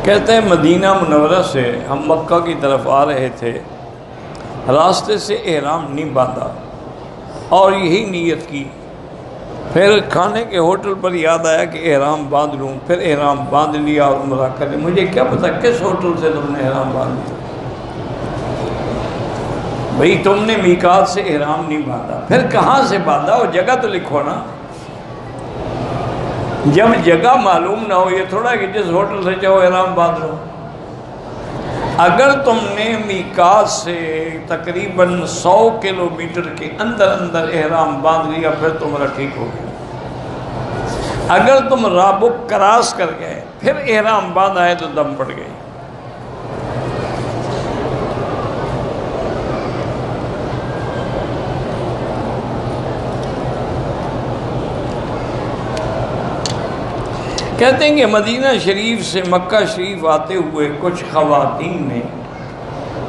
کہتے ہیں مدینہ منورہ سے ہم مکہ کی طرف آ رہے تھے، راستے سے احرام نہیں باندھا اور یہی نیت کی، پھر کھانے کے ہوٹل پر یاد آیا کہ احرام باندھ لوں، پھر احرام باندھ لیا اور عمرہ کرے۔ مجھے کیا پتا کس ہوٹل سے تم نے احرام باندھ لیا؟ بھئی تم نے میقات سے احرام نہیں باندھا، پھر کہاں سے باندھا؟ وہ جگہ تو لکھو نا۔ جب جگہ معلوم نہ ہو، یہ تھوڑا کہ جس ہوٹل سے چاہو احرام باندھ لو۔ اگر تم نے میقات سے تقریباً 100 کلومیٹر کے اندر احرام باندھ لیا، پھر تمہارا ٹھیک ہو گیا۔ اگر تم رابق کراس کر گئے پھر احرام باندھا ہے تو دم پڑ گئی۔ کہتے ہیں کہ مدینہ شریف سے مکہ شریف آتے ہوئے کچھ خواتین نے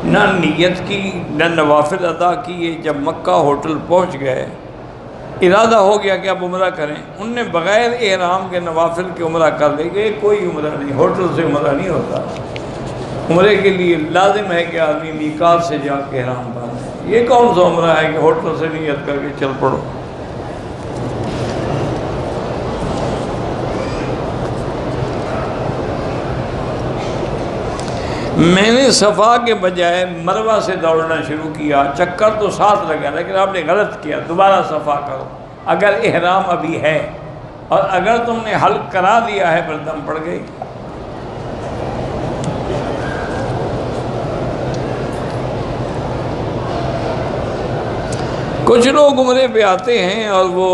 نہ نیت کی نہ نوافل ادا کیے۔ جب مکہ ہوٹل پہنچ گئے، ارادہ ہو گیا کہ اب عمرہ کریں، ان نے بغیر احرام کے نوافل کے عمرہ کر لے گئے۔ کوئی عمرہ نہیں، ہوٹل سے عمرہ نہیں ہوتا۔ عمرے کے لیے لازم ہے کہ آدمی میقات سے جا کے احرام باندھے۔ یہ کون سا عمرہ ہے کہ ہوٹل سے نیت کر کے چل پڑو؟ میں نے صفا کے بجائے مروہ سے دوڑنا شروع کیا، چکر تو ساتھ لگا، لیکن آپ نے غلط کیا، دوبارہ صفا کرو اگر احرام ابھی ہے، اور اگر تم نے حلق کرا دیا ہے پھر دم پڑ گئی۔ کچھ لوگ عمرے پہ آتے ہیں اور وہ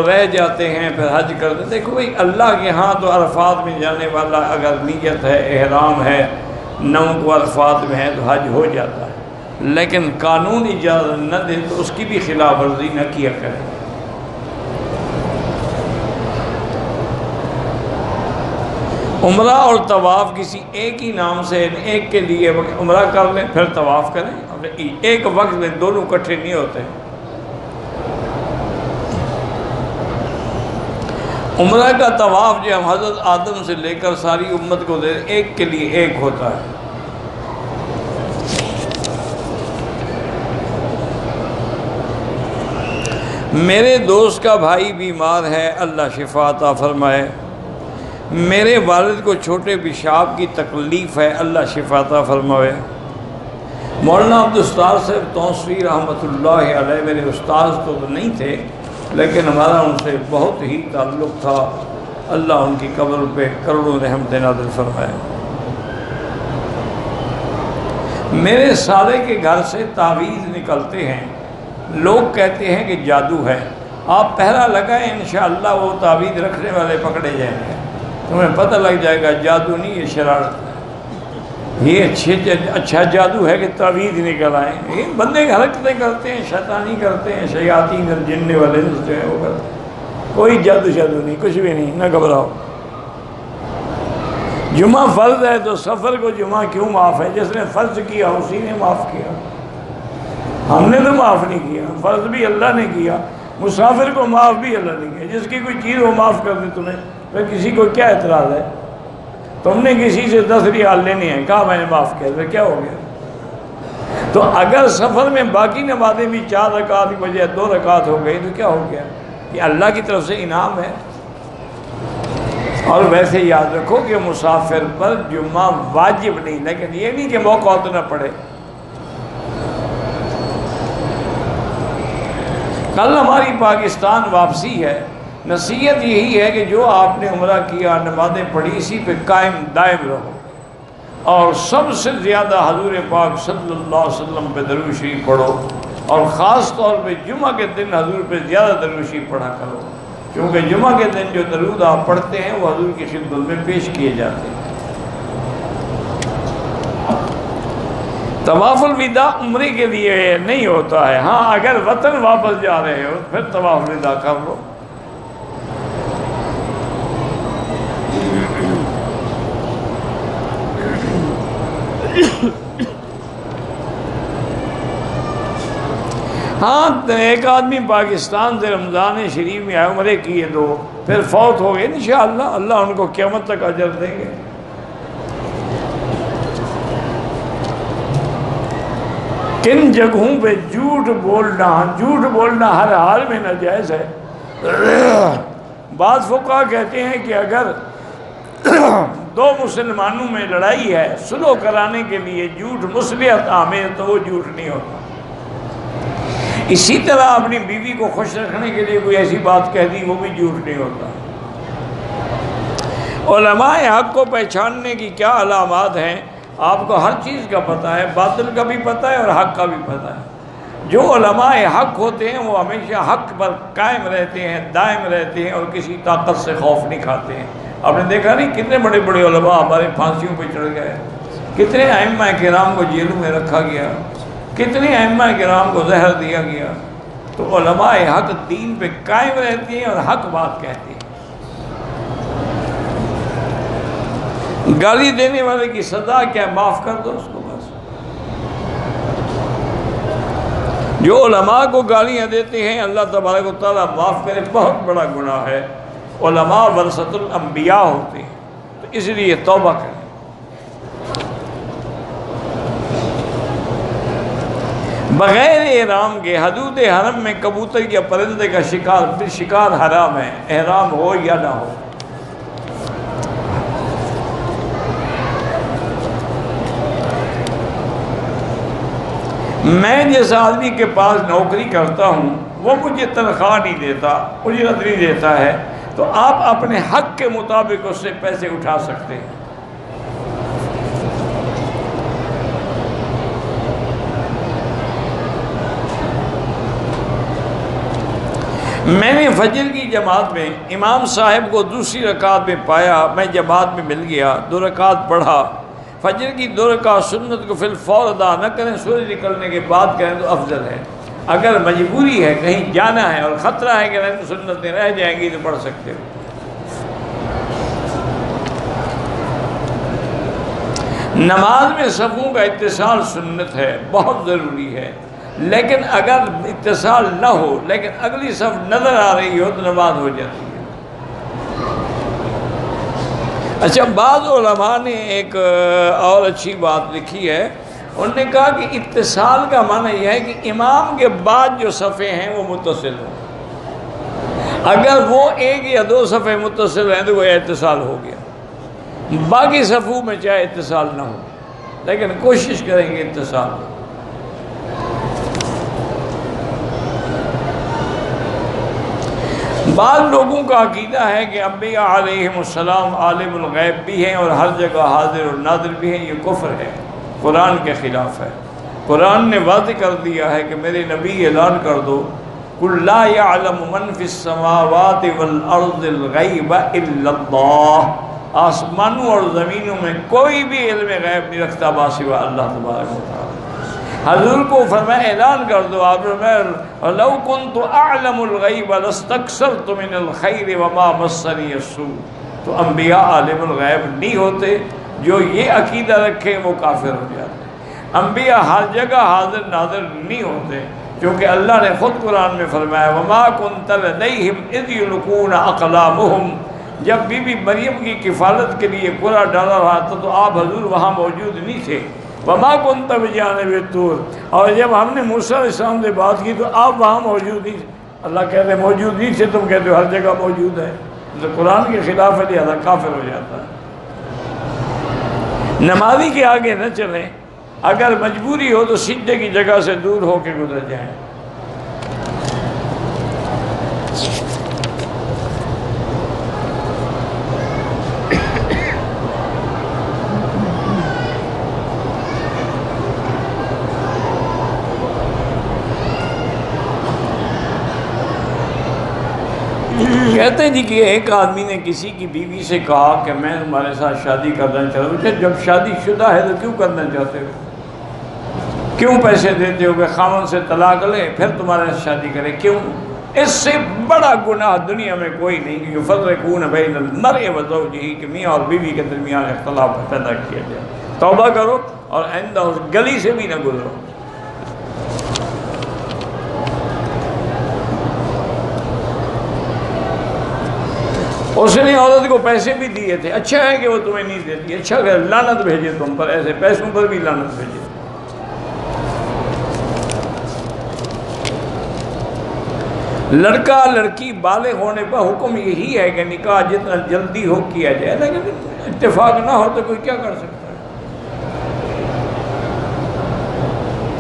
رہ جاتے ہیں، پھر حج کرتے۔ دیکھو بھائی، اللہ کے ہاں تو عرفات میں جانے والا اگر نیت ہے، احرام ہے، 9 کو عرفات میں ہے تو حج ہو جاتا ہے، لیکن قانون اجازت نہ دے تو اس کی بھی خلاف ورزی نہ کیا کرے۔ عمرہ اور طواف کسی ایک ہی نام سے، ایک کے لیے عمرہ کر لیں پھر طواف کریں، ایک وقت میں دونوں اکٹھے نہیں ہوتے۔ عمرہ کا طواف جو ہم حضرت آدم سے لے کر ساری امت کو دے، ایک کے لیے ایک ہوتا ہے۔ میرے دوست کا بھائی بیمار ہے، اللہ شفا عطا فرمائے۔ میرے والد کو چھوٹے پیشاب کی تکلیف ہے، اللہ شفا عطا فرمائے۔ مولانا عبدالستار صاحب توسوی رحمۃ اللہ علیہ میرے استاذ تو نہیں تھے، لیکن ہمارا ان سے بہت ہی تعلق تھا، اللہ ان کی قبر پہ کروڑوں رحمت نازل فرمائے۔ میرے سالے کے گھر سے تعویذ نکلتے ہیں، لوگ کہتے ہیں کہ جادو ہے، آپ پہرا لگائیں انشاءاللہ وہ تعویذ رکھنے والے پکڑے جائیں گے، تمہیں پتہ لگ جائے گا جادو نہیں، یہ شرارت ہے۔ یہ اچھا جادو ہے کہ تعویذ نکل آئیں، یہ بندے حرکتیں کرتے ہیں، شیطانی کرتے ہیں، شیاطین الجن والانس جو ہے وہ کرتے ہیں۔ کوئی جادو شادو نہیں، کچھ بھی نہیں، نہ گھبراؤ۔ جمعہ فرض ہے تو سفر کو جمعہ کیوں معاف ہے؟ جس نے فرض کیا اسی نے معاف کیا، ہم نے تو معاف نہیں کیا۔ فرض بھی اللہ نے کیا، مسافر کو معاف بھی اللہ نے کیا۔ جس کی کوئی چیز وہ معاف کر دے تمہیں، پھر کسی کو کیا اعتراض ہے؟ تم نے کسی سے 10 ریال لینے ہیں، کہا میں نے معاف کیا، پھر کیا ہو گیا؟ تو اگر سفر میں باقی نمازیں بھی 4 رکعت کی بجائے 2 رکعت ہو گئی تو کیا ہو گیا؟ یہ اللہ کی طرف سے انعام ہے۔ اور ویسے یاد رکھو کہ مسافر پر جمعہ واجب نہیں، لیکن یہ نہیں کہ موقع تو نہ پڑے۔ کل ہماری پاکستان واپسی ہے، نصیحت یہی ہے کہ جو آپ نے عمرہ کیا، نمازیں پڑھی، اسی پہ قائم دائم رہو، اور سب سے زیادہ حضور پاک صلی اللہ علیہ وسلم پہ درود شریف پڑھو، اور خاص طور پہ جمعہ کے دن حضور پہ زیادہ درود شریف پڑھا کرو، کیونکہ جمعہ کے دن جو درود آپ پڑھتے ہیں وہ حضور کی خدمت میں پیش کیے جاتے ہیں۔ طواف الوداع عمرے کے لیے نہیں ہوتا ہے، ہاں اگر وطن واپس جا رہے ہو پھر طواف الوداع کر لو۔ ہاں ایک آدمی پاکستان سے رمضان شریف میں آئے، عمرے کیے 2، پھر فوت ہو گئے، انشاءاللہ اللہ ان کو قیامت تک اجر دیں گے۔ کن جگہوں پہ جھوٹ بولنا ہر حال میں ناجائز ہے۔ بعض فقہا کہتے ہیں کہ اگر دو مسلمانوں میں لڑائی ہے، صلح کرانے کے لیے جھوٹ مصلحت عامر تو وہ جھوٹ نہیں ہوتا۔ اسی طرح اپنی بیوی کو خوش رکھنے کے لیے کوئی ایسی بات کہہ دی، وہ بھی جھوٹ نہیں ہوتا۔ علماء حق کو پہچاننے کی کیا علامات ہیں؟ آپ کو ہر چیز کا پتہ ہے، باطل کا بھی پتہ ہے اور حق کا بھی پتہ ہے۔ جو علماء حق ہوتے ہیں وہ ہمیشہ حق پر قائم رہتے ہیں، دائم رہتے ہیں اور کسی طاقت سے خوف نہیں کھاتے ہیں۔ آپ نے دیکھا نہیں کتنے بڑے بڑے علماء ہمارے پھانسیوں پہ چڑھ گئے، کتنے ائمہ کرام کو جیلوں میں رکھا گیا، کتنے ائمہ کرام کو زہر دیا گیا۔ تو علماء حق دین پہ قائم رہتے ہیں اور حق بات کہتے ہیں۔ گالی دینے والے کی سزا کیا؟ معاف کر دو اس کو بس۔ جو علماء کو گالیاں دیتے ہیں اللہ تبارک و تعالیٰ معاف کرے، بہت بڑا گناہ ہے۔ علماء ورثۃ الانبیاء ہوتے ہیں، تو اس لیے توبہ کریں۔ بغیر احرام کے حدود حرم میں کبوتر یا پرندے کا شکار، پھر شکار حرام ہے، احرام ہو یا نہ ہو۔ میں جس آدمی کے پاس نوکری کرتا ہوں وہ مجھے تنخواہ نہیں دیتا، اجرت نہیں دیتا ہے، تو آپ اپنے حق کے مطابق اس سے پیسے اٹھا سکتے ہیں۔ میں نے فجر کی جماعت میں امام صاحب کو دوسری رکعت میں پایا، میں جماعت میں مل گیا، 2 رکعت پڑھا۔ فجر کی 2 رکعت سنت کو فی الفور ادا نہ کریں، سورج نکلنے کے بعد کریں تو افضل ہے۔ اگر مجبوری ہے، کہیں جانا ہے اور خطرہ ہے کہ نہیں تو سنتیں رہ جائیں گی تو پڑھ سکتے ہو۔ نماز میں صفوں کا اتصال سنت ہے، بہت ضروری ہے، لیکن اگر اتصال نہ ہو لیکن اگلی صف نظر آ رہی ہو تو نماز ہو جاتی ہے۔ اچھا، بعض علماء نے ایک اور اچھی بات لکھی ہے، انہوں نے کہا کہ اتصال کا معنی یہ ہے کہ امام کے بعد جو صفیں ہیں وہ متصل ہوں۔ اگر وہ 1 یا 2 صفیں متصل ہیں تو وہ اتصال ہو گیا۔ باقی صفوں میں چاہے اتصال نہ ہو لیکن کوشش کریں گے اتصال ہو۔ بعض لوگوں کا عقیدہ ہے کہ انبیاء علیہم السلام عالم الغیب بھی ہیں اور ہر جگہ حاضر اور ناظر بھی ہیں، یہ کفر ہے، قرآن کے خلاف ہے۔ قرآن نے واضح کر دیا ہے کہ میرے نبی اعلان کر دو، قُلْ لَا يَعْلَمُ مَنْ فِي السَّمَاوَاتِ وَالْأَرْضِ الْغَيْبَ إِلَّا اللَّهُ۔ آسمانوں اور زمینوں میں کوئی بھی علم غیب نہیں رکھتا سوا اللہ تبارک و تعالیٰ۔ حضور کو فرمایا اعلان کر دو، آپ فرمایا لو کنت اعلم الغیب لاستکثرت من الخیر وما مسنی السوء۔ تو انبیاء عالم الغیب نہیں ہوتے، جو یہ عقیدہ رکھے وہ کافر ہو جاتے۔ انبیاء ہر جگہ حاضر ناظر نہیں ہوتے، کیونکہ اللہ نے خود قرآن میں فرمایا وما کنت لدیہم اذ یلقون اقلامہم۔ جب بی بی مریم کی کفالت کے لیے قرآن ڈالا رہا تھا تو آپ حضور وہاں موجود نہیں تھے۔ وما کنت بجانب الطور، اور جب ہم نے موسیٰ علیہ السلام سے بات کی تو آپ وہاں موجود نہیں تھے۔ اللہ کہتے ہیں موجود نہیں تھے، تم کہتے ہو ہر جگہ موجود ہے، تو قرآن کے خلاف ہے، لہذا کافر ہو جاتا ہے۔ نمازی کے آگے نہ چلیں، اگر مجبوری ہو تو سجدے کی جگہ سے دور ہو کے گزر جائیں۔ کہتے ہیں جی کہ ایک آدمی نے کسی کی بیوی سے کہا کہ میں تمہارے ساتھ شادی کرنا چاہتا ہوں۔ جب شادی شدہ ہے تو کیوں کرنا چاہتے ہو؟ کیوں پیسے دیتے ہو کہ خاوند سے طلاق لے پھر تمہارے ساتھ شادی کرے؟ کیوں؟ اس سے بڑا گناہ دنیا میں کوئی نہیں کہ یفرقون بین المرء وزوجہ، کہ میاں اور بیوی کے درمیان اختلاف پیدا کیا جائے۔ توبہ کرو اور آئندہ اس گلی سے بھی نہ گزرو۔ اس نے عورت کو پیسے بھی دیے تھے، اچھا ہے کہ وہ تمہیں نہیں دیتی، اچھا کہ لعنت بھیجے تم پر، ایسے پیسوں پر بھی لعنت بھیجے۔ لڑکا لڑکی بالغ ہونے پر حکم یہی ہے کہ نکاح جتنا جلدی ہو کیا جائے، لیکن اتفاق نہ ہو تو کوئی کیا کر سکتا ہے۔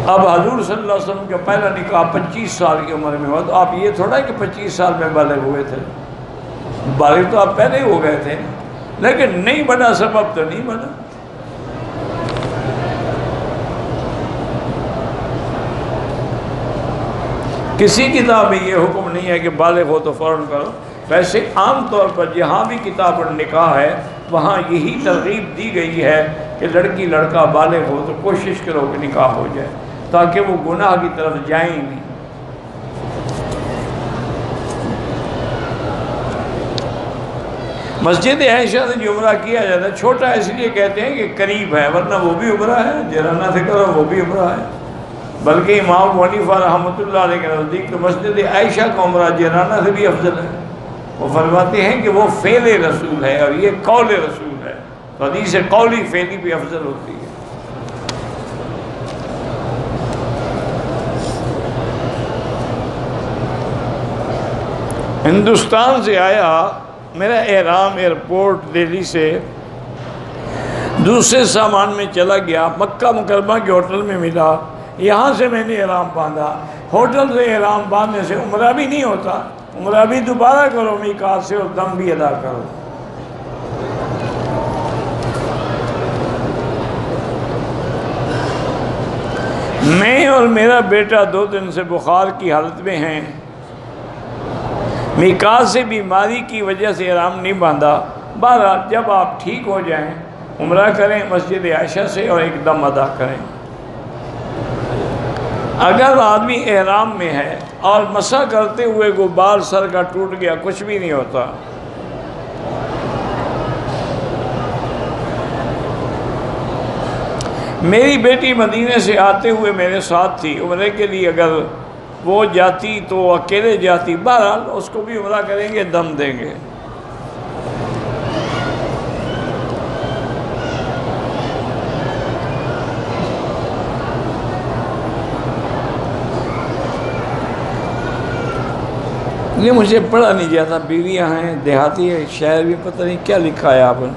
اب حضور صلی اللہ علیہ وسلم کا پہلا نکاح 25 سال کی عمر میں ہوا، تو آپ یہ تھوڑا ہے کہ 25 سال میں بالغ ہوئے تھے، بالغ تو آپ پہلے ہی ہو گئے تھے، لیکن نہیں بنا سبب تو نہیں بنا۔ کسی کتاب میں یہ حکم نہیں ہے کہ بالغ ہو تو فوراً کرو، ویسے عام طور پر جہاں بھی کتاب النکاح ہے وہاں یہی ترغیب دی گئی ہے کہ لڑکی لڑکا بالغ ہو تو کوشش کرو کہ نکاح ہو جائے، تاکہ وہ گناہ کی طرف جائیں ہی نہیں۔ مسجد عائشہ سے جو عمرہ کیا جاتا ہے چھوٹا اس لیے کہتے ہیں کہ قریب ہے، ورنہ وہ بھی عمرہ ہے، جرانہ سے کرو وہ بھی عمرہ ہے۔ بلکہ امام ابو حنیفہ رحمۃ اللہ علیہ کے نزدیک تو مسجد عائشہ کا عمرہ جرانہ سے بھی افضل ہے۔ وہ فرماتے ہیں کہ وہ فعل رسول ہے اور یہ قول رسول ہے، تو حدیث قولی فعلی بھی افضل ہوتی ہے۔ ہندوستان سے آیا، میرا احرام ایئرپورٹ دہلی سے دوسرے سامان میں چلا گیا، مکہ مکرمہ کے ہوٹل میں ملا، یہاں سے میں نے احرام باندھا۔ ہوٹل سے احرام باندھنے سے عمرہ بھی نہیں ہوتا، عمرہ بھی دوبارہ کرو میقات سے اور دم بھی ادا کرو۔ میں اور میرا بیٹا 2 دن سے بخار کی حالت میں ہیں، میقات سے بیماری کی وجہ سے احرام نہیں باندھا۔ بہرحال جب آپ ٹھیک ہو جائیں عمرہ کریں مسجد عائشہ سے اور ایک دم ادا کریں۔ اگر آدمی احرام میں ہے اور مسح کرتے ہوئے کو بال سر کا ٹوٹ گیا، کچھ بھی نہیں ہوتا۔ میری بیٹی مدینے سے آتے ہوئے میرے ساتھ تھی عمرے کے لیے، اگر وہ جاتی تو اکیلے جاتی، بہرحال اس کو بھی عمرہ کریں گے، دم دیں گے۔ یہ مجھے پڑھا نہیں جاتا، بیویاں ہیں، دیہاتی ہے، شہر بھی پتہ نہیں کیا لکھا ہے آپ نے۔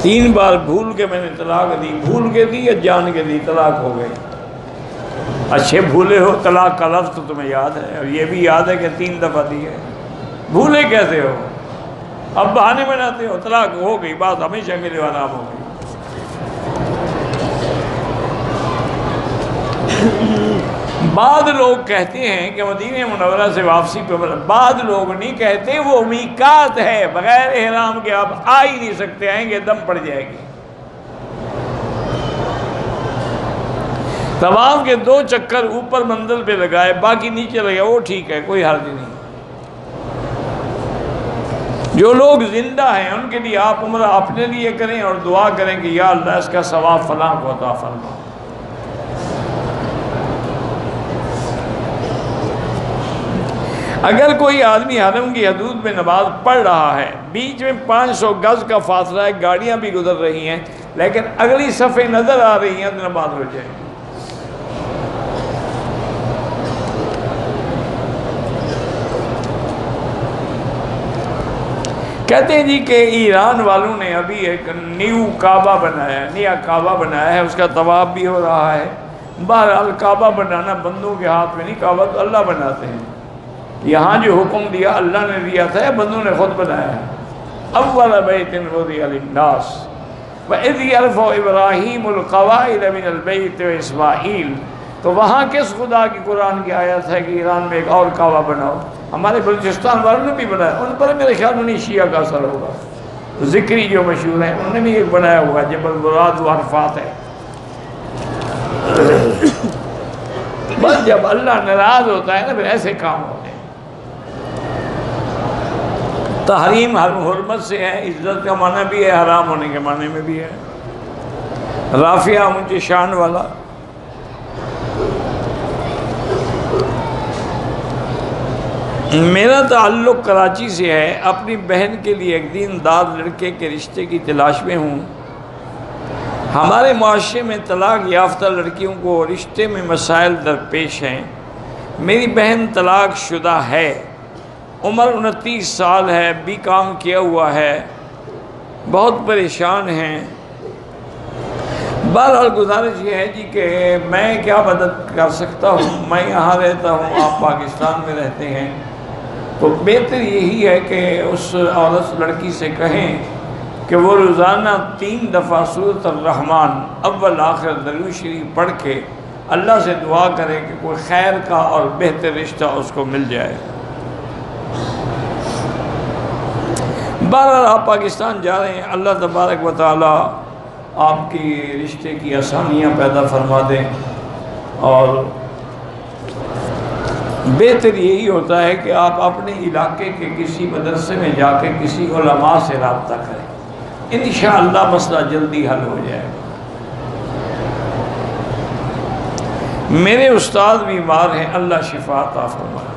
3 بار بھول کے میں نے طلاق دی، بھول کے دی یا جان کے دی، طلاق ہو گئی۔ اچھے بھولے ہو، طلاق کا لفظ تو تمہیں یاد ہے، اور یہ بھی یاد ہے کہ 3 دفعہ دی ہے، بھولے کیسے ہو؟ اب بہانے بناتے ہو، طلاق ہو گئی، بات ہمیشہ کے لیے آرام ہو گئی۔ بعض لوگ کہتے ہیں کہ مدینہ منورہ سے واپسی پہ، بعض لوگ نہیں کہتے، وہ میقات ہے، بغیر احرام کے آپ آ ہی نہیں سکتے، آئیں گے دم پڑ جائے گی۔ طواف کے 2 چکر اوپر منزل پہ لگائے، باقی نیچے لگائے، وہ ٹھیک ہے، کوئی حرج نہیں۔ جو لوگ زندہ ہیں ان کے لیے آپ عمرہ اپنے لیے کریں اور دعا کریں کہ یا اللہ اس کا ثواب فلاں کو عطا فرما۔ اگر کوئی آدمی حرم کی حدود میں نماز پڑھ رہا ہے، بیچ میں 500 گز کا فاصلہ ہے، گاڑیاں بھی گزر رہی ہیں، لیکن اگلی صفیں نظر آ رہی ہیں تو نماز ہو جائے۔ کہتے ہیں جی کہ ایران والوں نے ابھی ایک نیو کعبہ بنایا ہے، نیا کعبہ بنایا ہے، اس کا طواف بھی ہو رہا ہے۔ بہرحال کعبہ بنانا بندوں کے ہاتھ میں نہیں، کعبہ تو اللہ بناتے ہیں۔ یہاں جو حکم دیا اللہ نے دیا تھا، بندوں نے خود بنایا ہے۔ اول بیت وضع للناس وَإِذْ يَرْفَعُ إِبْرَاهِيمُ الْقَوَاعِدَ مِنَ الْبَيْتِ وَإِسْمَاعِیلُ۔ تو وہاں کس خدا کی قرآن کی آیت ہے کہ ایران میں ایک اور کعبہ بناؤ؟ ہمارے بلوچستان والوں نے بھی بنایا، ان پر میرے خیال میں نہیں شیعہ کا اثر ہوگا۔ ذکری جو مشہور ہیں انہوں نے بھی ایک بنایا ہوا، جبل مراد و عرفات ہے۔ بس جب اللہ ناراض ہوتا ہے نا پھر ایسے کام ہوتے ہیں۔ تحریم حرمت سے ہے، عزت کا معنی بھی ہے، حرام ہونے کے معنی میں بھی ہے۔ رافعہ اونچے شان والا۔ میرا تعلق کراچی سے ہے، اپنی بہن کے لیے ایک دیندار لڑکے کے رشتے کی تلاش میں ہوں۔ ہمارے معاشرے میں طلاق یافتہ لڑکیوں کو رشتے میں مسائل درپیش ہیں۔ میری بہن طلاق شدہ ہے، عمر 29 سال ہے، B.Com کیا ہوا ہے، بہت پریشان ہیں۔ بہرحال گزارش یہ ہے جی کہ میں کیا مدد کر سکتا ہوں، میں یہاں رہتا ہوں، آپ پاکستان میں رہتے ہیں، تو بہتر یہی ہے کہ اس عورت لڑکی سے کہیں کہ وہ روزانہ 3 دفعہ سورۃ الرحمن اول آخر درود شریف پڑھ کے اللہ سے دعا کرے کہ کوئی خیر کا اور بہتر رشتہ اس کو مل جائے۔ بہرحال آپ پاکستان جا رہے ہیں، اللہ تبارک و تعالی آپ کی رشتے کی آسانیاں پیدا فرما دیں، اور بہتر یہی ہوتا ہے کہ آپ اپنے علاقے کے کسی مدرسے میں جا کے کسی علماء سے رابطہ کریں، انشاءاللہ مسئلہ جلدی حل ہو جائے گا۔ میرے استاد بیمار ہیں، اللہ شفا عطا فرمائے۔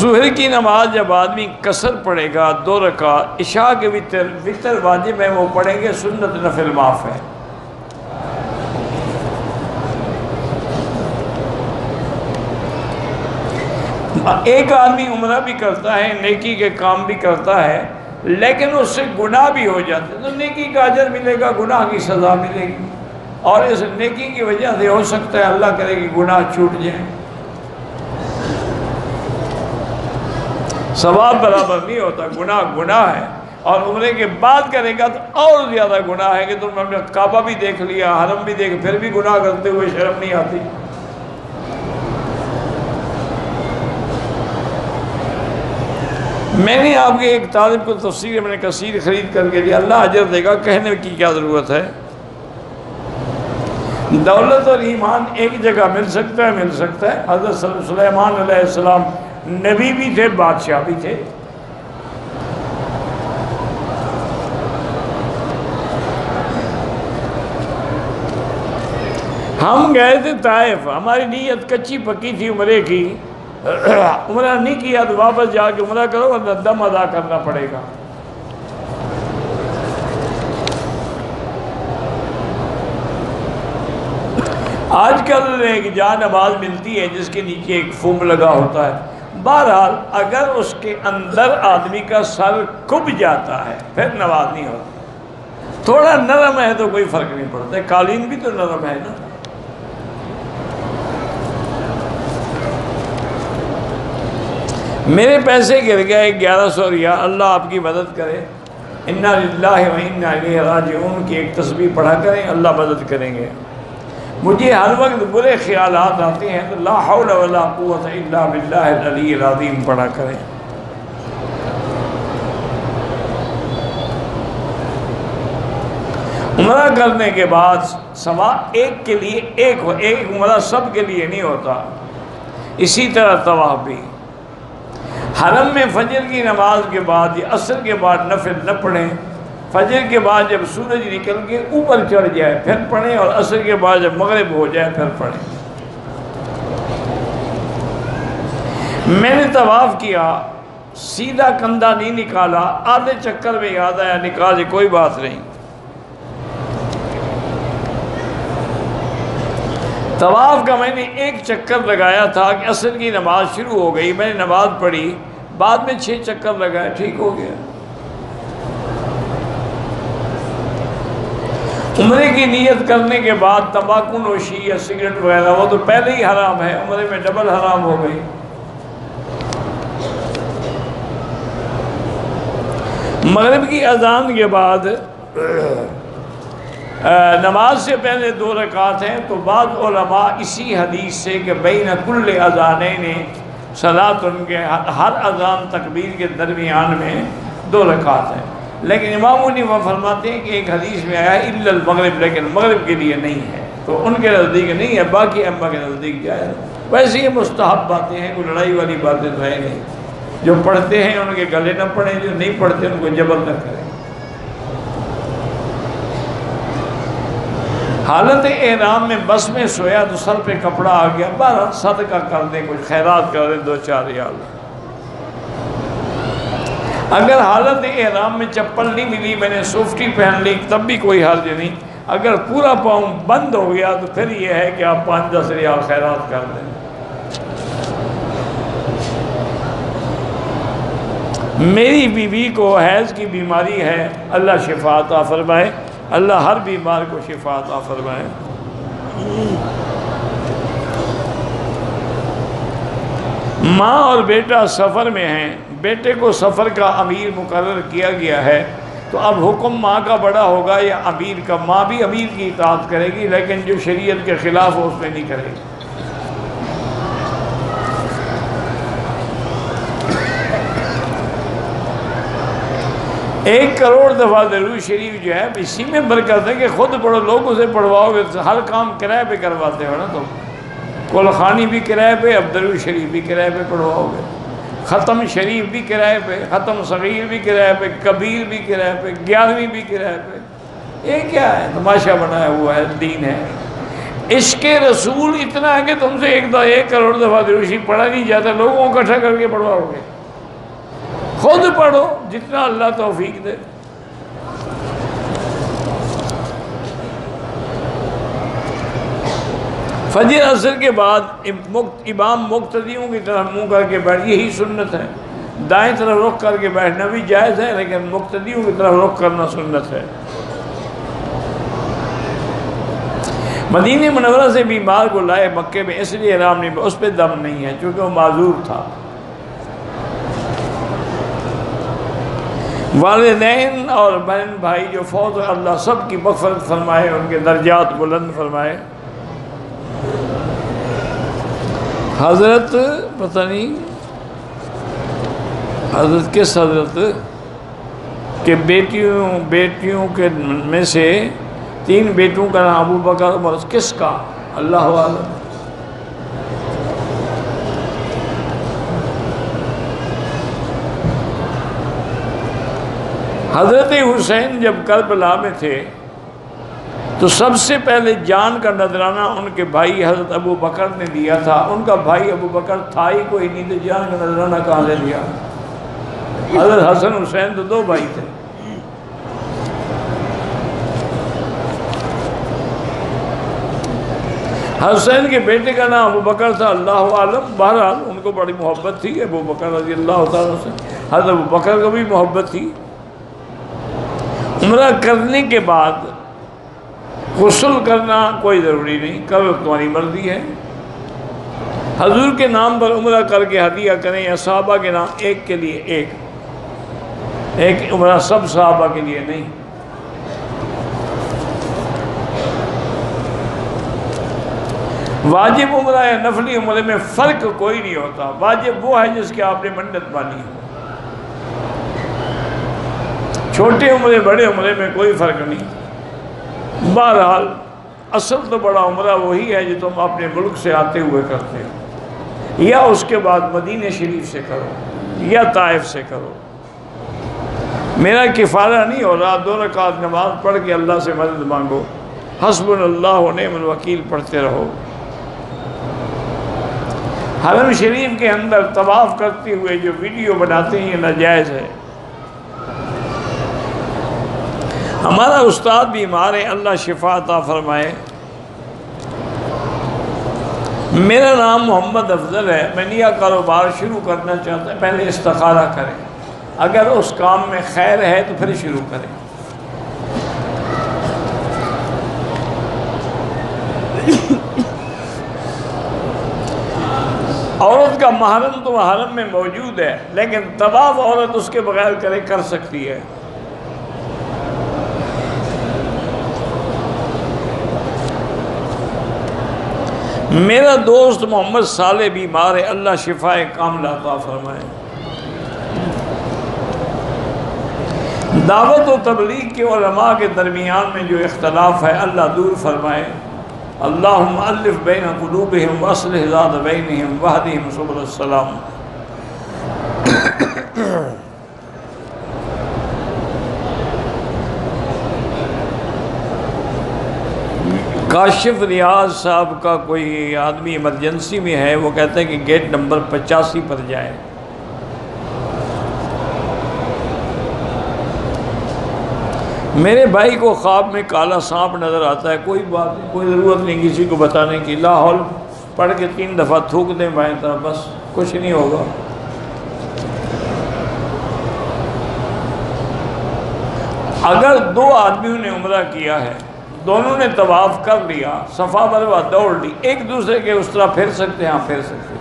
ظہر کی نماز جب آدمی قصر پڑھے گا 2 رکعت، عشاء کے وتر واجب ہے وہ پڑھیں گے، سنت نفل معاف ہے۔ ایک آدمی عمرہ بھی کرتا ہے، نیکی کے کام بھی کرتا ہے، لیکن اس سے گناہ بھی ہو جاتے ہیں، تو نیکی کا اجر ملے گا، گناہ کی سزا ملے گی، اور اس نیکی کی وجہ سے ہو سکتا ہے اللہ کرے کہ گناہ چھوٹ جائیں۔ ثواب برابر نہیں ہوتا، گناہ ہے، اور عمرے کے بعد کرے گا تو اور زیادہ گناہ ہے کہ تم نے کعبہ بھی دیکھ لیا، حرم بھی دیکھ، پھر بھی گناہ کرتے ہوئے شرم نہیں آتی۔ میں نے آپ کے ایک طالب کو تفسیر ابن کثیر خرید کر کے دیا، اللہ اجر دے گا، کہنے کی کیا ضرورت ہے؟ دولت اور ایمان ایک جگہ مل سکتا ہے۔ حضرت سلیمان علیہ السلام نبی بھی تھے، بادشاہ بھی تھے۔ ہم گئے تھے طائف، ہماری نیت کچی پکی تھی عمرے کی، عمرہ نہیں کیا تو واپس جا کے عمرہ کرو ورنہ دم ادا کرنا پڑے گا۔ آج کل ایک جا نماز ملتی ہے جس کے نیچے ایک فوم لگا ہوتا ہے، بہرحال اگر اس کے اندر آدمی کا سر کب جاتا ہے پھر نماز نہیں ہوتی۔ تھوڑا نرم ہے تو کوئی فرق نہیں پڑتا، قالین بھی تو نرم ہے نا۔ میرے پیسے گر گئے 1100 ریال، اللہ آپ کی مدد کرے۔ انا للہ و انا الیہ راجعون کی ایک تسبیح پڑھا کریں، اللہ مدد کریں گے۔ مجھے ہر وقت برے خیالات آتے ہیں تو لا حول ولا قوت الا باللہ العلی العظیم پڑھا کریں۔ عمرہ کرنے کے بعد ثواب ایک کے لیے ایک عمرہ سب کے لیے نہیں ہوتا، اسی طرح طواف بھی۔ حرم میں فجر کی نماز کے بعد یا عصر کے بعد نفل نہ پڑھیں، فجر کے بعد جب سورج نکل کے اوپر چڑھ جائے پھر پڑھیں، اور عصر کے بعد جب مغرب ہو جائے پھر پڑھیں۔ میں نے طواف کیا، سیدھا کندھا نہیں نکالا، آدھے چکر میں یاد آیا نکال، کوئی بات نہیں۔ طواف کا میں نے ایک چکر لگایا تھا کہ عصر کی نماز شروع ہو گئی، میں نے نماز پڑھی، بعد میں 6 چکر لگائے، ٹھیک ہو گیا۔ عمرے کی نیت کرنے کے بعد تمباکو نوشی یا سگریٹ وغیرہ وہ تو پہلے ہی حرام ہے، عمرے میں ڈبل حرام ہو گئی۔ مغرب کی اذان کے بعد نماز سے پہلے 2 رکعت ہیں، تو بعض علماء اسی حدیث سے کہ بین کل اذانین صلاۃ، ان کے ہر اذان تکبیر کے درمیان میں 2 رکعت ہیں، لیکن امام حنیفہ فرماتے ہیں کہ ایک حدیث میں آیا ہے الا المغرب، لیکن مغرب کے لیے نہیں ہے، تو ان کے نزدیک نہیں ہے، باقی ائمہ کے نزدیک جائے۔ ویسے یہ مستحب باتیں ہیں، کوئی لڑائی والی باتیں تو ہے نہیں، جو پڑھتے ہیں ان کے گلے نہ پڑھیں، جو نہیں پڑھتے ان کو جبر نہ کریں۔ حالت احرام میں بس میں سویا تو سر پہ کپڑا آ گیا، بہرحال صدقہ کر دیں، کچھ خیرات کر دیں، 2-4 ریال۔ اگر حالت احرام میں چپل نہیں ملی، میں نے سوفٹی پہن لی، تب بھی کوئی حرج نہیں۔ اگر پورا پاؤں بند ہو گیا تو پھر یہ ہے کہ آپ 5-10 ریال خیرات کر دیں۔ میری بیوی کو حیض کی بیماری ہے، اللہ شفا عطا فرمائے، اللہ ہر بیمار کو شفا عطا فرمائے۔ ماں اور بیٹا سفر میں ہیں، بیٹے کو سفر کا امیر مقرر کیا گیا ہے، تو اب حکم ماں کا بڑا ہوگا یا امیر کا؟ ماں بھی امیر کی اطاعت کرے گی، لیکن جو شریعت کے خلاف ہو اس میں نہیں کرے گی۔ 1 کروڑ دفعہ درود شریف جو ہے اسی میں برکت ہے کہ خود پڑھو، لوگوں سے پڑھواؤ گے، ہر کام کرائے پہ کرواتے ہو نا تم، کل خانی بھی کرائے پہ، اب درود شریف بھی کرائے پہ پڑھواؤ گے، ختم شریف بھی کرائے پہ، ختم صغیر بھی کرائے پہ، کبیر بھی کرائے پہ، 11ویں بھی کرائے پہ۔ یہ کیا ہے؟ تماشا بنایا ہوا ہے، دین ہے۔ عشق رسول اتنا ہے کہ تم سے 1 کروڑ دفعہ درود شریف پڑھا نہیں جاتا، لوگوں کو اکٹھا کر کے پڑھواؤ گے؟ خود پڑھو جتنا اللہ توفیق دے۔ فجر عصر کے بعد امام مقتدیوں کی طرف منہ کر کے بیٹھ، یہی سنت ہے۔ دائیں طرف رخ کر کے بیٹھنا بھی جائز ہے، لیکن مقتدیوں کی طرف رخ کرنا سنت ہے۔ مدینہ منورہ سے بیمار کو لائے مکے میں، اس لیے احرام نہیں، اس پہ دم نہیں ہے چونکہ وہ معذور تھا۔ والدین اور بہن بھائی جو فوت، اللہ سب کی مغفرت فرمائے، ان کے درجات بلند فرمائے۔ حضرت پتہ نہیں حضرت کس حضرت کہ بیٹیوں کے میں سے 3 بیٹوں کا نام ابو بکر عمر، کس کا؟ اللہ عالم۔ حضرت حسین جب کربلا میں تھے تو سب سے پہلے جان کا نذرانہ ان کے بھائی حضرت ابو بکر نے دیا تھا۔ ان کا بھائی ابو بکر تھا ہی کوئی نہیں، تو جان کا نذرانہ کہاں سے دیا؟ حضرت حسن حسین تو 2 بھائی تھے۔ حسین کے بیٹے کا نام ابو بکر تھا، اللہ عالم۔ بہرحال ان کو بڑی محبت تھی ابو بکر رضی اللہ تعالیٰ سے، حضرت ابو بکر کو بھی محبت تھی۔ عمرہ کرنے کے بعد غسل کرنا کوئی ضروری نہیں، کرو تمہاری مرضی ہے۔ حضور کے نام پر عمرہ کر کے ہدیہ کریں، یا صحابہ کے نام ایک کے لیے ایک عمرہ، سب صحابہ کے لیے نہیں۔ واجب عمرہ یا نفلی عمرے میں فرق کوئی نہیں ہوتا۔ واجب وہ ہے جس کی آپ نے منت مانی ہو، چھوٹے عمرے بڑے عمرے میں کوئی فرق نہیں۔ بہرحال اصل تو بڑا عمرہ وہی ہے جو تم اپنے ملک سے آتے ہوئے کرتے ہو، یا اس کے بعد مدینہ شریف سے کرو یا طائف سے کرو۔ میرا کفارہ نہیں ہو رہا، 2 رکعت نماز پڑھ کے اللہ سے مدد مانگو، حسبنا اللہ و نعم الوکیل پڑھتے رہو۔ حرم شریف کے اندر طواف کرتے ہوئے جو ویڈیو بناتے ہیں یہ ناجائز ہے۔ ہمارا استاد بیمار ہے، اللہ شفا عطا فرمائے۔ میرا نام محمد افضل ہے، میں نیا کاروبار شروع کرنا چاہتا ہوں، پہلے استخارہ کریں، اگر اس کام میں خیر ہے تو پھر شروع کریں۔ عورت کا محرم تو حرم میں موجود ہے، لیکن طواف عورت اس کے بغیر کر سکتی ہے۔ میرا دوست محمد صالح بیمار ہے، اللہ شفا کاملہ عطا فرمائے۔ دعوت و تبلیغ کے علماء کے درمیان میں جو اختلاف ہے اللہ دور فرمائے۔ اللہم الف بین قلوبہم واصلح ذات بینہم واہدہم سبل السلام۔ کاشف ریاض صاحب کا کوئی آدمی ایمرجنسی میں ہے، وہ کہتے ہیں کہ گیٹ نمبر 85 پر جائے۔ میرے بھائی کو خواب میں کالا سانپ نظر آتا ہے، کوئی بات نہیں، کوئی ضرورت نہیں کسی کو بتانے کی، لا حول پڑھ کے 3 دفعہ تھوک دیں بائیں طرف، بس کچھ نہیں ہوگا۔ اگر 2 آدمیوں نے عمرہ کیا ہے، دونوں نے طواف کر لیا، صفا مروہ دوڑ لی، ایک دوسرے کے اس طرح پھر سکتے ہیں؟ ہاں پھر سکتے ہیں۔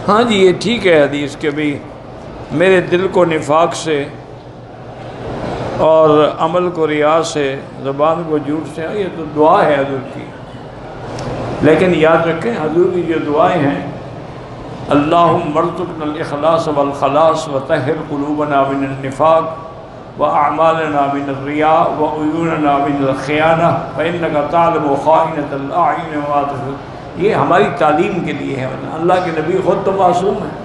ہاں جی یہ ٹھیک ہے حدیث کہ بھی میرے دل کو نفاق سے اور عمل کو ریا سے، زبان کو جھوٹ سے، یہ تو دعا ہے حضور کی، لیکن یاد رکھیں حضور کی جو دعائیں ہیں، اللہم ارزقنا الاخلاص والخلاص وطہر قلوبنا من النفاق واعمالنا من الرياء وعیوننا من الخیانہ فإنک تعلم خائنۃ الاعین وما تخفی، یہ ہماری تعلیم کے لیے ہے، اللہ کے نبی خود تو معصوم ہیں۔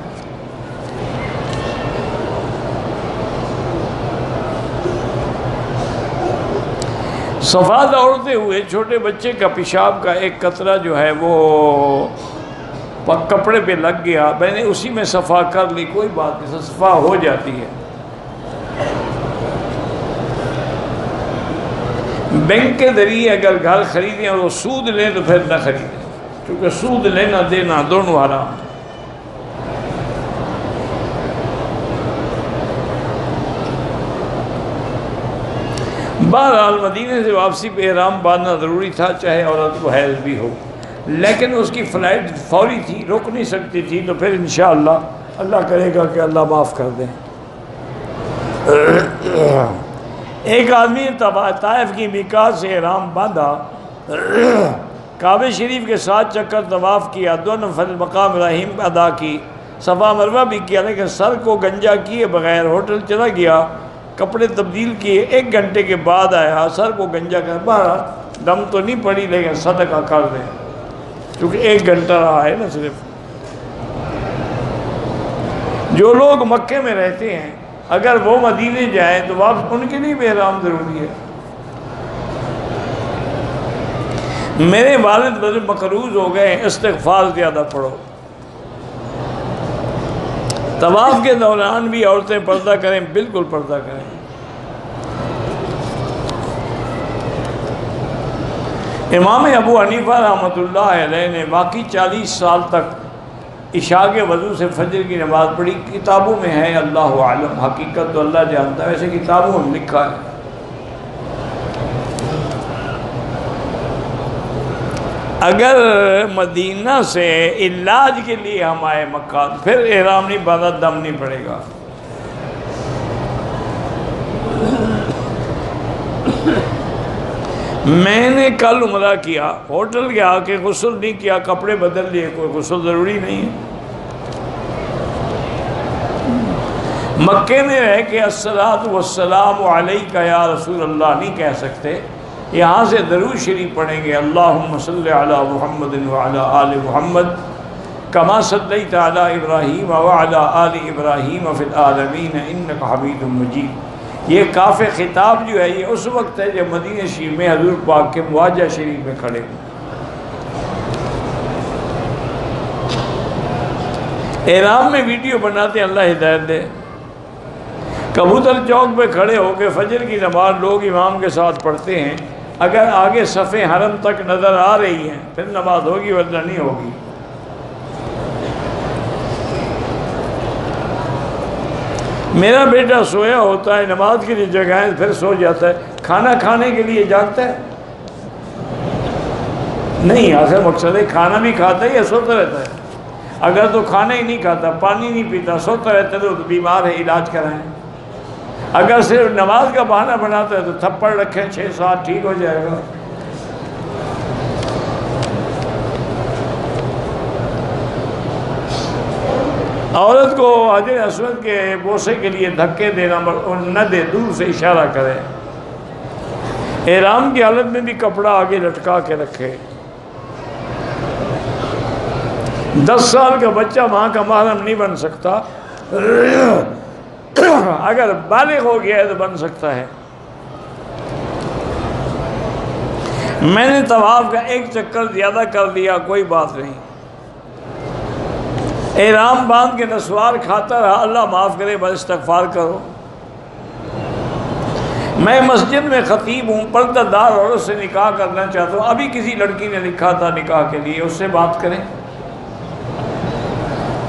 صفا دوڑتے ہوئے چھوٹے بچے کا پیشاب کا ایک قطرہ جو ہے وہ کپڑے پہ لگ گیا، میں نے اسی میں صفا کر لی، کوئی بات نہیں، صفا ہو جاتی ہے۔ بینک کے ذریعے اگر گھر خریدیں اور وہ سود لیں تو پھر نہ خریدیں، کیونکہ سود لینا دینا دونوں حرام۔ بہرحال مدینے سے واپسی پہ احرام باندھنا ضروری تھا، چاہے عورت کو حیض بھی ہو، لیکن اس کی فلائٹ فوری تھی، رک نہیں سکتی تھی، تو پھر انشاءاللہ اللہ کرے گا کہ اللہ معاف کر دیں۔ ایک آدمی نے طائف کی میقات سے احرام باندھا، کعبہ شریف کے 7 چکر طواف کیا، 2 نفل مقام ابراہیم ادا کی، صفا مروہ بھی کیا، لیکن سر کو گنجا کیے بغیر ہوٹل چلا گیا، کپڑے تبدیل کیے، 1 گھنٹے کے بعد آیا، سر کو گنجا کر باہر دم تو نہیں پڑی لیکن صدقہ کر دیں، کیونکہ 1 گھنٹہ رہا ہے نا صرف۔ جو لوگ مکے میں رہتے ہیں اگر وہ مدینے جائیں تو واپس ان کے لیے بھی احرام ضروری ہے۔ میرے والد بڑے مقروض ہو گئے، استغفار زیادہ پڑھو۔ طواف کے دوران بھی عورتیں پردہ کریں، بالکل پردہ کریں۔ امام ابو حنیفہ رحمۃ اللہ علیہ نے باقی 40 سال تک عشاء کے وضو سے فجر کی نماز پڑھی، کتابوں میں ہے، اللہ عالم، حقیقت تو اللہ جانتا ہے، ویسے کتابوں میں لکھا ہے۔ اگر مدینہ سے علاج کے لیے ہم آئے مکہ، پھر احرام نہیں باندھا، دم نہیں پڑے گا۔ میں نے کل عمرہ کیا، ہوٹل کے آ کے غسل نہیں کیا، کپڑے بدل لیے، کوئی غسل ضروری نہیں ہے۔ مکے میں رہ کے الصلاۃ والسلام علیک یا رسول اللہ نہیں کہہ سکتے، یہاں سے درود شریف پڑھیں گے، اللہم صلی علی محمد وعلی آل محمد کما صلیت علی ابراہیم وعلی آل ابراہیم فی العالمین انک حمید مجید۔ یہ کاف خطاب جو ہے یہ اس وقت ہے جب مدینہ شریف میں حضور پاک کے مواجہ شریف میں کھڑے ہیں۔ احرام میں ویڈیو بناتے ہیں، اللہ ہدایت دے۔ کبوتر چوک پہ کھڑے ہو کے فجر کی نماز لوگ امام کے ساتھ پڑھتے ہیں، اگر آگے صفیں حرم تک نظر آ رہی ہیں پھر نماز ہوگی ورنہ نہیں ہوگی۔ میرا بیٹا سویا ہوتا ہے، نماز کے لیے جگائیں پھر سو جاتا ہے، کھانا کھانے کے لیے جاگتا ہے نہیں، آخر مقصد ہے کھانا بھی کھاتا ہے یا سوتا رہتا ہے؟ اگر تو کھانا ہی نہیں کھاتا، پانی نہیں پیتا، سوتا رہتا ہے تو بیمار ہے، علاج کرائیں۔ اگر صرف نماز کا بہانہ بناتا ہے تو تھپڑ رکھیں 6-7، ٹھیک ہو جائے گا۔ عورت کو حجر اسود کے بوسے کے لیے دھکے دینا نہ دے، دور سے اشارہ کرے۔ احرام کی حالت میں بھی کپڑا آگے لٹکا کے رکھے۔ 10 سال کا بچہ ماں کا محرم نہیں بن سکتا، اگر بالغ ہو گیا ہے تو بن سکتا ہے۔ میں نے طواف کا ایک چکر زیادہ کر لیا، کوئی بات نہیں، احرام باندھ کے نسوار کھاتا رہا، اللہ معاف کرے، بس استغفار کرو۔ میں مسجد میں خطیب ہوں، پردہ دار عورت سے نکاح کرنا چاہتا ہوں، ابھی کسی لڑکی نے لکھا تھا نکاح کے لیے، اس سے بات کریں،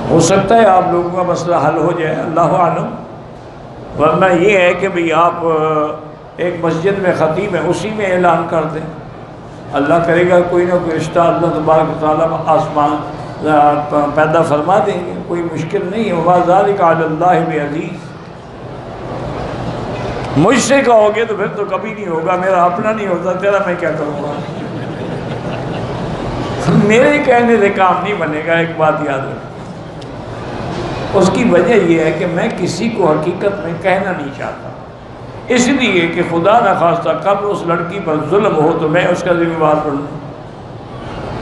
ہو سکتا ہے آپ لوگوں کا مسئلہ حل ہو جائے، اللہ عالم۔ ورنہ یہ ہے کہ بھئی آپ ایک مسجد میں خطیب ہیں، اسی میں اعلان کر دیں، اللہ کرے گا کوئی نہ کوئی رشتہ اللہ تبارک و تعالیٰ آسمان پیدا فرما دیں گے، کوئی مشکل نہیں ہے، وَمَا ذَلِكَ عَلَى اللَّهِ بِعَزِيزٍ۔ مجھ سے کہو گے تو پھر تو کبھی نہیں ہوگا، میرا اپنا نہیں ہوتا، تیرا میں کیا کروں گا؟ میرے کہنے سے کام نہیں بنے گا، ایک بات یاد رکھیں۔ اس کی وجہ یہ ہے کہ میں کسی کو حقیقت میں کہنا نہیں چاہتا، اس لیے کہ خدا نخواستہ کب اس لڑکی پر ظلم ہو تو میں اس کا ذمہ دار بنوں۔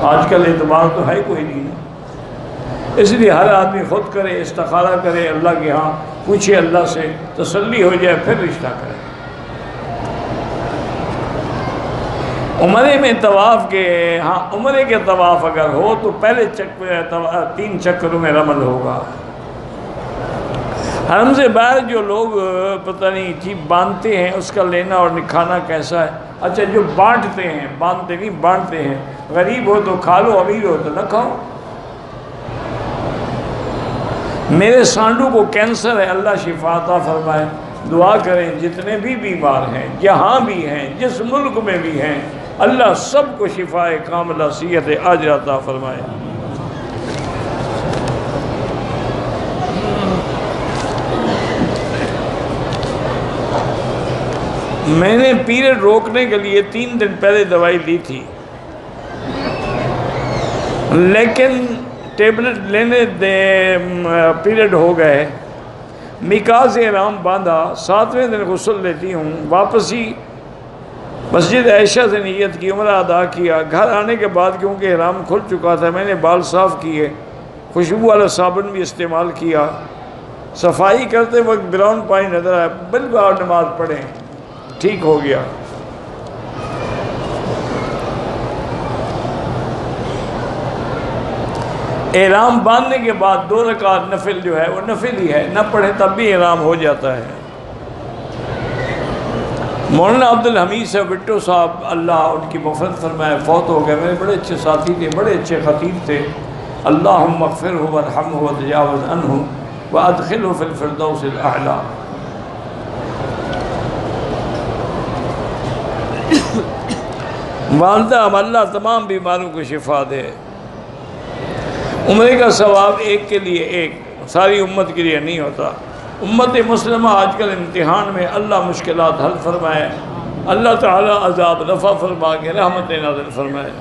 آج کل اعتبار تو ہے کوئی نہیں، اس لیے ہر آدمی خود کرے، استخارہ کرے، اللہ کے ہاں پوچھے، اللہ سے تسلی ہو جائے، پھر رشتہ کرے۔ عمرے میں طواف کے ہاں عمرے کے طواف اگر ہو تو پہلے 3 چکروں میں رمل ہوگا۔ حرم سے باہر جو لوگ پتہ نہیں چیز باندھتے ہیں، اس کا لینا اور نکھانا کیسا ہے؟ اچھا، جو بانٹتے ہیں، باندھتے نہیں بانٹتے ہیں، غریب ہو تو کھا لو، امیر ہو تو نہ کھاؤ۔ میرے سانڈو کو کینسر ہے، اللہ شفا عطا فرمائے، دعا کریں، جتنے بھی بیمار ہیں، جہاں بھی ہیں، جس ملک میں بھی ہیں، اللہ سب کو شفا کاملہ صحت عاجلہ عطا فرمائے۔ میں نے پیریڈ روکنے کے لیے 3 دن پہلے دوائی لی تھی، لیکن ٹیبلٹ لینے پیریڈ ہو گئے، نکاح سے احرام باندھا، 7ویں دن غسل لیتی ہوں، واپسی مسجد عائشہ سے نیت کی، عمرہ ادا کیا، گھر آنے کے بعد کیونکہ احرام کھل چکا تھا میں نے بال صاف کیے، خوشبو والا صابن بھی استعمال کیا، صفائی کرتے وقت براؤن پانی نظر آیا، بالکل آپ نماز پڑھیں، ٹھیک ہو گیا۔ احرام باندھنے کے بعد 2 رکعت نفل جو ہے وہ نفل ہی ہے، نہ پڑھے تب بھی احرام ہو جاتا ہے۔ مولانا عبدالحمید صاحب بٹو صاحب اللہ ان کی مغفرت فرمائے، فوت ہو گئے، میرے بڑے اچھے ساتھی تھے، بڑے اچھے خطیب تھے، اللہم اغفرہ وارحمہ وتجاوز عنہ وادخلہ فی الفردوس الاعلی۔ والدہ اللہ تمام بیماروں کو شفا دے۔ عمرے کا ثواب ایک کے لیے ایک، ساری امت کے لیے نہیں ہوتا۔ امت مسلمہ آج کل امتحان میں، اللہ مشکلات حل فرمائے، اللہ تعالیٰ عذاب رفع فرما کے رحمت نازل فرمائے۔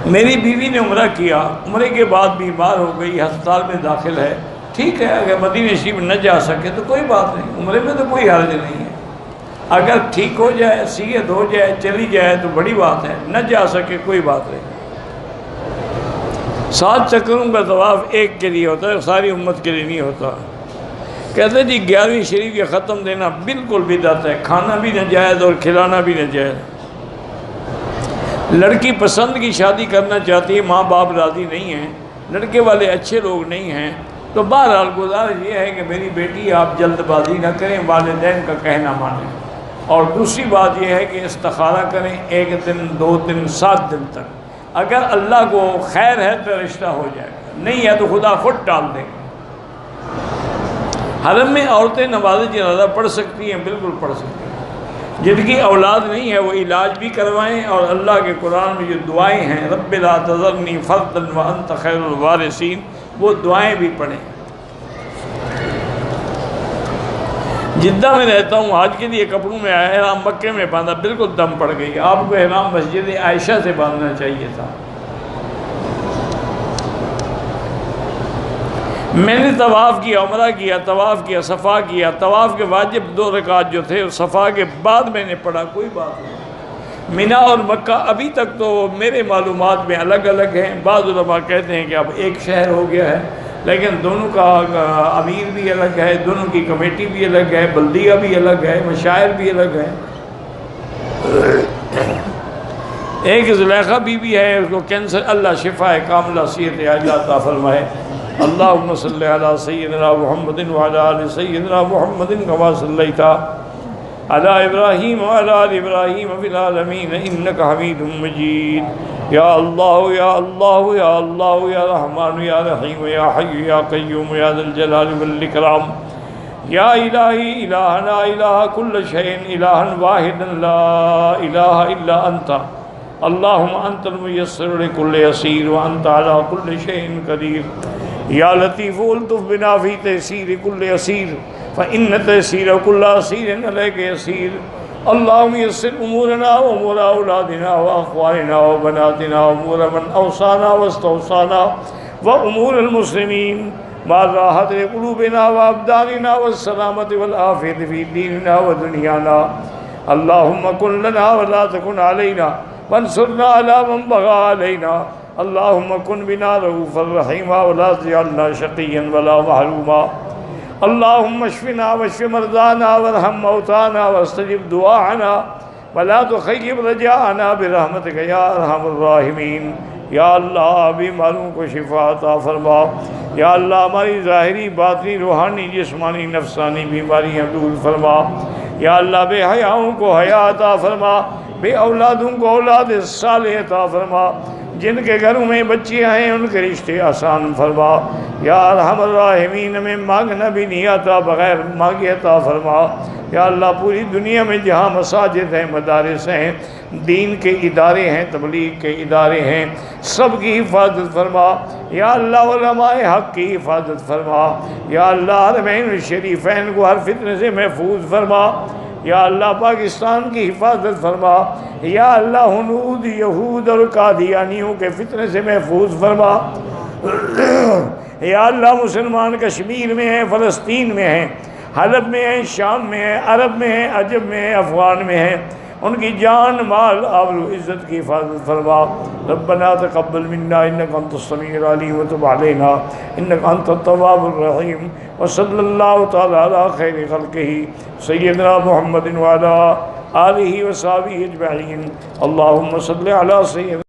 میری بیوی نے عمرہ کیا، عمرے کے بعد بیمار ہو گئی، ہسپتال میں داخل ہے، ٹھیک ہے، اگر مدینہ شریف نہ جا سکے تو کوئی بات نہیں، عمرے میں تو کوئی حرج نہیں ہے، اگر ٹھیک ہو جائے، صحت ہو جائے، چلی جائے تو بڑی بات ہے، نہ جا سکے کوئی بات نہیں۔ 7 چکروں کا طواف ایک کے لیے ہوتا ہے، ساری امت کے لیے نہیں ہوتا۔ کہتے جی 11ویں شریف کے ختم دینا بالکل بدعت ہے، کھانا بھی ناجائز اور کھلانا بھی ناجائز۔ لڑکی پسند کی شادی کرنا چاہتی ہے، ماں باپ راضی نہیں ہیں، لڑکے والے اچھے لوگ نہیں ہیں، تو بہرحال گزارش یہ ہے کہ میری بیٹی آپ جلد بازی نہ کریں، والدین کا کہنا مانیں، اور دوسری بات یہ ہے کہ استخارہ کریں 1 دن 2 دن 7 دن تک، اگر اللہ کو خیر ہے تو رشتہ ہو جائے گا، نہیں ہے تو خدا خود ٹال دے گا۔ حرم میں عورتیں نماز جنازہ پڑھ سکتی ہیں، بالکل پڑھ سکتی ہیں، جن کی اولاد نہیں ہے وہ علاج بھی کروائیں، اور اللہ کے قرآن میں جو دعائیں ہیں رب لا تذرنی فردا وانت خیر الوارثین، وہ دعائیں بھی پڑھیں۔ جدہ میں رہتا ہوں، حج کے لیے کپڑوں میں آیا، احرام مکے میں باندھا، بالکل دم پڑ گئی، آپ کو احرام مسجد عائشہ سے باندھنا چاہیے تھا۔ میں نے طواف کیا، عمرہ کیا، طواف کیا، صفا کیا، طواف کے واجب 2 رکعت جو تھے صفا کے بعد میں نے پڑھا، کوئی بات نہیں۔ مینا اور مکہ ابھی تک تو میرے معلومات میں الگ الگ ہیں، بعض علماء کہتے ہیں کہ اب ایک شہر ہو گیا ہے، لیکن دونوں کا امیر بھی الگ ہے، دونوں کی کمیٹی بھی الگ ہے، بلدیہ بھی الگ ہے، مشاعر بھی الگ ہے، ایک زلیخا بی بی ہے، اس کو کینسر، اللہ شفا کاملہ صحت عاجلہ عطا فرمائے۔ اللہم صلی علی سیدنا محمد وعلی آل سیدنا محمد کما صلیت علی ابراہیم وعلی آل ابراہیم فی العالمین انک حمید مجید۔ یا اللہ یا اللہ یا اللہ یا رحمان یا رحیم یا حی یا قیوم یا ذا الجلال والاکرام۔ یا الہی الہنا الہ کل شیء الہا واحدا لا الہ الا انت، اللہم انت المیسر لکل یسیر وانت علی کل شیء قدیر۔ یا لطیف الطف بنا فی تیسیر کل یسیر فإن تیسیر کل عسیر علیک یسیر۔ اللہم یسر امورنا وامور اولادنا واخواننا وبناتنا وامور من اوصانا واستوصانا وامور المسلمین مع راحت قلوبنا وابداننا والسلامت والعافیت فی دیننا ودنیانا۔ اللہم کن لنا ولا تکن علینا وانصرنا علی من بغى علینا۔ اللہم کن بنا رؤوفا رحیما ولا تجعلنا شقیا ولا محروما۔ اللہم اشفنا واشف مرضانا وارحم موتانا واستجب دعاءنا ولا تخیب رجاءنا برحمتک یا ارحم الراحمین۔ یا اللہ بیماروں کو شفا عطا فرما۔ یا اللہ ہماری ظاہری باطنی روحانی جسمانی نفسانی بیماریاں دور فرما۔ یا اللہ بے حیاؤں کو حیا عطا فرما، بے اولادوں کو اولاد صالح عطا فرما، جن کے گھروں میں بچیاں ہیں ان کے رشتے آسان فرما۔ یا ارحم الراحمین ہمیں مانگنا بھی نہیں آتا، بغیر مانگے عطا فرما۔ یا اللہ پوری دنیا میں جہاں مساجد ہیں، مدارس ہیں، دین کے ادارے ہیں، تبلیغ کے ادارے ہیں، سب کی حفاظت فرما۔ یا اللہ علماء حق کی حفاظت فرما۔ یا اللہ حرمین الشریفین کو ہر فتنے سے محفوظ فرما۔ یا اللہ پاکستان کی حفاظت فرما۔ یا اللہ ہنود یہود اور قادیانیوں کے فتنے سے محفوظ فرما۔ یا اللہ مسلمان کشمیر میں ہیں، فلسطین میں ہیں، حلب میں ہیں، شام میں ہیں، عرب میں ہیں، عجم میں ہیں، افغان میں ہیں، ان کی جان مال آبرو عزت کی حفاظت فرما۔ ربنا تقبل منا انک انت السمیع العلیم وتب علینا انک انت التواب الرحیم۔ وصلی اللہ تعالی علی خیر خلقہ سیدنا محمد وعلی آلہ وصحبہ اجمعین۔ اللہم صلی علی سیدنا